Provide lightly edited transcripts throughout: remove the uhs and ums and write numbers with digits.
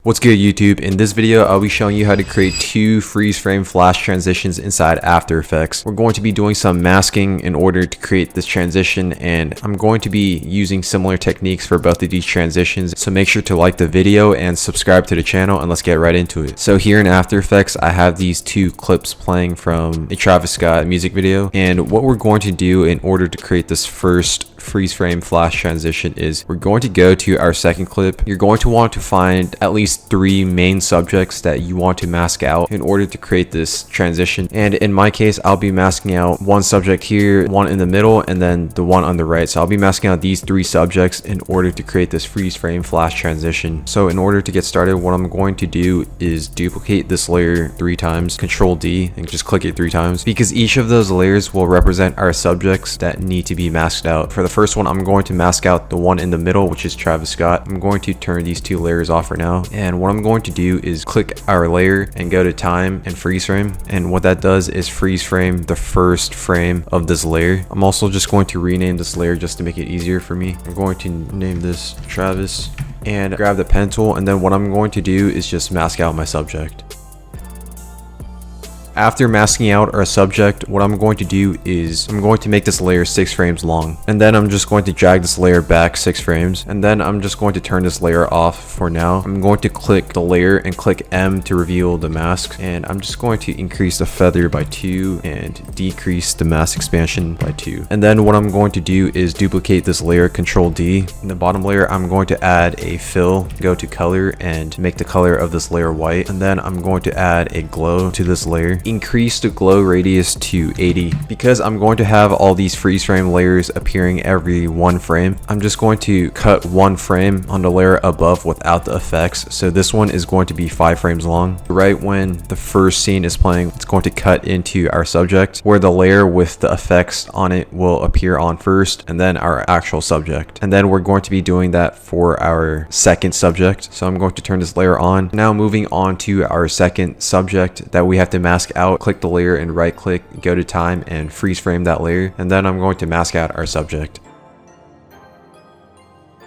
What's good YouTube? In this video, I'll be showing you how to create two freeze frame flash transitions inside After Effects. We're going to be doing some masking in order to create this transition, and I'm going to be using similar techniques for both of these transitions. So make sure to like the video and subscribe to the channel, and let's get right into it. So here in After Effects, I have these two clips playing from a Travis Scott music video, and what we're going to do in order to create this first freeze frame flash transition is we're going to go to our second clip. You're going to want to find at least 3 main subjects that you want to mask out in order to create this transition. And in my case, I'll be masking out one subject here, one in the middle, and then the one on the right. So I'll be masking out these 3 subjects in order to create this freeze frame flash transition. So in order to get started, what I'm going to do is duplicate this layer 3 times, Control D, and just click it 3 times, because each of those layers will represent our subjects that need to be masked out. For the first one, I'm going to mask out the one in the middle, which is Travis Scott. I'm going to turn these 2 layers off for now, and what I'm going to do is click our layer and go to time and freeze frame, and what that does is freeze frame the first frame of this layer. I'm also just going to rename this layer just to make it easier for me. I'm going to name this Travis and grab the pen tool, and then what I'm going to do is just mask out my subject. After masking out our subject, what I'm going to do is I'm going to make this layer 6 frames long, and then I'm just going to drag this layer back 6 frames, and then I'm just going to turn this layer off for now. I'm going to click the layer and click M to reveal the mask, and I'm just going to increase the feather by 2 and decrease the mask expansion by 2. And then what I'm going to do is duplicate this layer, Control D. In the bottom layer, I'm going to add a fill, go to color, and make the color of this layer white, and then I'm going to add a glow to this layer. Increase the glow radius to 80. Because I'm going to have all these freeze frame layers appearing every 1 frame, I'm just going to cut 1 frame on the layer above without the effects. So this one is going to be 5 frames long. Right when the first scene is playing, it's going to cut into our subject, where the layer with the effects on it will appear on first, and then our actual subject. And then we're going to be doing that for our second subject. So I'm going to turn this layer on. Now moving on to our second subject that we have to mask out. Click the layer and right click, go to time and freeze frame that layer, and then I'm going to mask out our subject.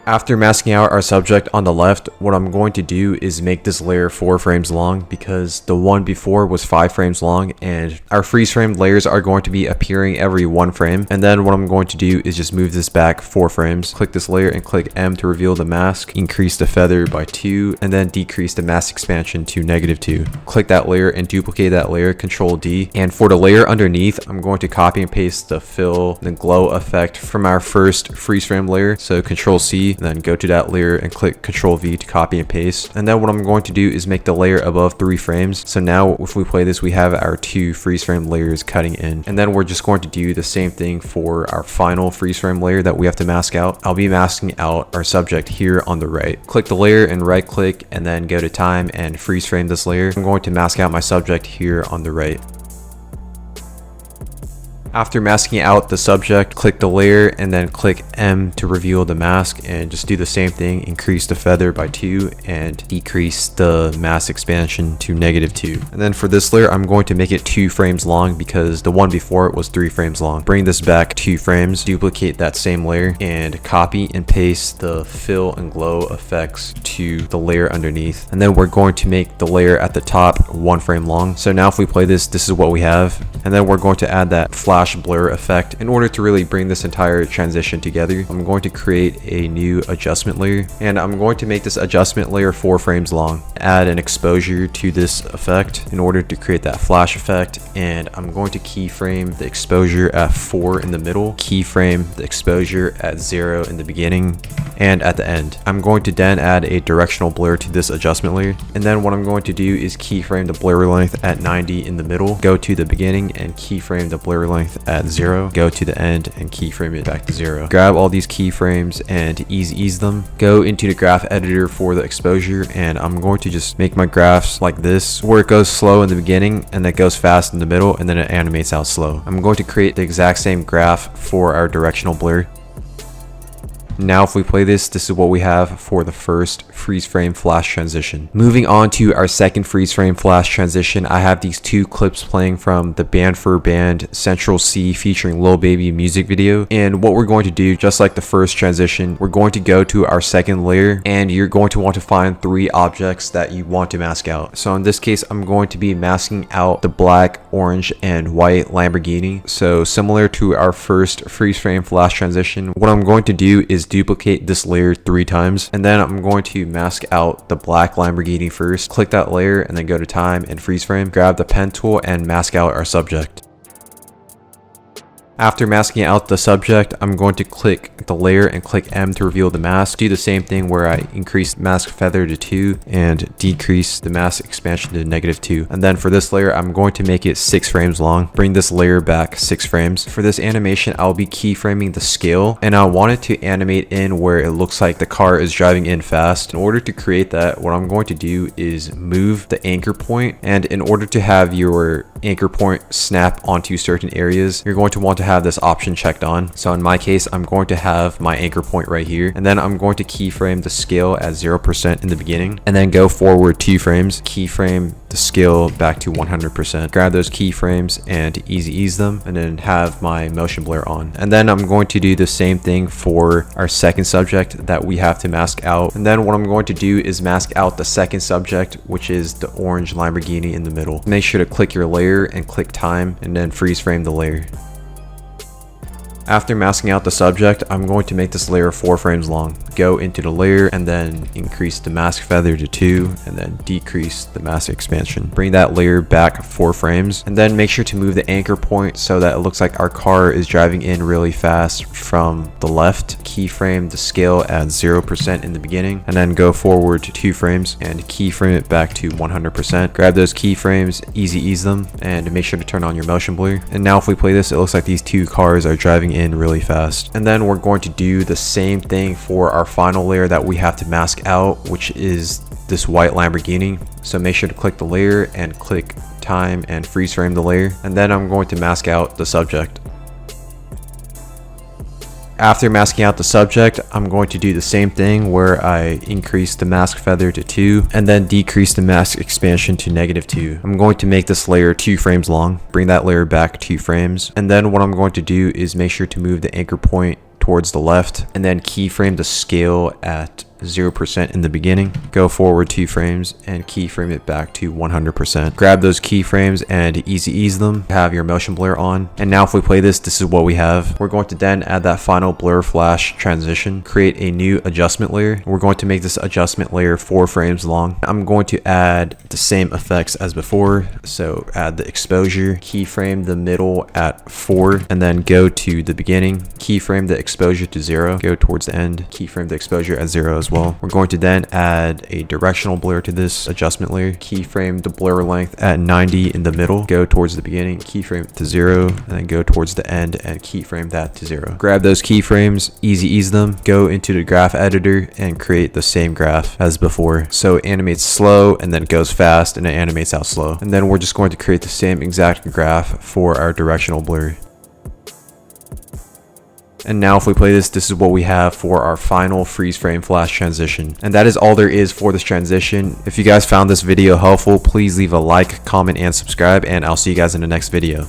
After masking out our subject on the left, what I'm going to do is make this layer 4 frames long, because the one before was 5 frames long, and our freeze frame layers are going to be appearing every 1 frame. And then what I'm going to do is just move this back 4 frames, click this layer and click M to reveal the mask, increase the feather by 2, and then decrease the mask expansion to -2. Click that layer and duplicate that layer, Control D. And for the layer underneath, I'm going to copy and paste the fill, the glow effect from our first freeze frame layer. So Control C, then go to that layer and click Control V to copy and paste. And then what I'm going to do is make the layer above 3 frames. So now if we play this, we have our 2 freeze frame layers cutting in. And then we're just going to do the same thing for our final freeze frame layer that we have to mask out. I'll be masking out our subject here on the right. Click the layer and right click, and then go to time and freeze frame this layer. I'm going to mask out my subject here on the right. After masking out the subject, click the layer and then click M to reveal the mask, and just do the same thing. Increase the feather by 2 and decrease the mask expansion to -2. And then for this layer, I'm going to make it 2 frames long, because the one before it was 3 frames long. Bring this back 2 frames, duplicate that same layer, and copy and paste the fill and glow effects to the layer underneath. And then we're going to make the layer at the top 1 frame long. So now if we play this, this is what we have. And then we're going to add that flash blur effect in order to really bring this entire transition together. I'm going to create a new adjustment layer, and I'm going to make this adjustment layer 4 frames long. Add an exposure to this effect in order to create that flash effect, and I'm going to keyframe the exposure at 4 in the middle, keyframe the exposure at 0 in the beginning and at the end. I'm going to then add a directional blur to this adjustment layer, and then what I'm going to do is keyframe the blur length at 90 in the middle, go to the beginning and keyframe the blur length at 0, go to the end and keyframe it back to 0. Grab all these keyframes and ease them. Go into the graph editor for the exposure, and I'm going to just make my graphs like this, where it goes slow in the beginning and it goes fast in the middle, and then it animates out slow. I'm going to create the exact same graph for our directional blur. Now if we play this is what we have for the first freeze frame flash transition. Moving on to our second freeze frame flash transition, I have these two clips playing from the Band for Band Central C featuring Lil Baby music video. And what we're going to do, just like the first transition, we're going to go to our second layer and you're going to want to find 3 objects that you want to mask out. So in this case, I'm going to be masking out the black, orange, and white Lamborghini. So similar to our first freeze frame flash transition, what I'm going to do is duplicate this layer 3 times, and then I'm going to mask out the black Lamborghini first. Click that layer and then go to time and freeze frame, grab the pen tool and mask out our subject. After masking out the subject, I'm going to click the layer and click M to reveal the mask. Do the same thing where I increase mask feather to 2 and decrease the mask expansion to -2. And then for this layer, I'm going to make it 6 frames long. Bring this layer back 6 frames. For this animation, I'll be keyframing the scale, and I want it to animate in where it looks like the car is driving in fast. In order to create that, what I'm going to do is move the anchor point, and in order to have your anchor point snap onto certain areas, you're going to want to have this option checked on. So in my case, I'm going to have my anchor point right here, and then I'm going to keyframe the scale at 0% in the beginning, and then go forward 2 frames, keyframe the scale back to 100%. Grab those keyframes and easy ease them, and then have my motion blur on. And then I'm going to do the same thing for our second subject that we have to mask out. And then what I'm going to do is mask out the second subject, which is the orange Lamborghini in the middle. Make sure to click your layer and click time, and then freeze frame the layer. After masking out the subject, I'm going to make this layer 4 frames long. Go into the layer and then increase the mask feather to 2 and then decrease the mask expansion. Bring that layer back 4 frames and then make sure to move the anchor point so that it looks like our car is driving in really fast from the left. Keyframe the scale at 0% in the beginning and then go forward to 2 frames and keyframe it back to 100%. Grab those keyframes, easy ease them, and make sure to turn on your motion blur. And now if we play this, it looks like these 2 cars are driving in really fast. And then we're going to do the same thing for our final layer that we have to mask out, which is this white Lamborghini. So make sure to click the layer and click time and freeze frame the layer, and then I'm going to mask out the subject. After masking out the subject, I'm going to do the same thing where I increase the mask feather to 2 and then decrease the mask expansion to -2. I'm going to make this layer 2 frames long. Bring that layer back 2 frames. And then what I'm going to do is make sure to move the anchor point towards the left and then keyframe the scale at 0% in the beginning. Go forward 2 frames and keyframe it back to 100%. Grab those keyframes and easy ease them. Have your motion blur on. And now if we play this is what we have. We're going to then add that final blur flash transition. Create a new adjustment layer. We're going to make this adjustment layer 4 frames long. I'm going to add the same effects as before. So add the exposure, keyframe the middle at 4, and then go to the beginning. Keyframe the exposure to 0. Go towards the end. Keyframe the exposure at 0 as well. We're going to then add a directional blur to this adjustment layer. Keyframe the blur length at 90 in the middle. Go towards the beginning, keyframe it to 0, and then go towards the end and keyframe that to 0. Grab those keyframes, easy ease them, go into the graph editor and create the same graph as before. So it animates slow and then goes fast and it animates out slow. And then we're just going to create the same exact graph for our directional blur. And now if we play this is what we have for our final freeze frame flash transition. And that is all there is for this transition. If you guys found this video helpful, please leave a like, comment, and subscribe, and I'll see you guys in the next video.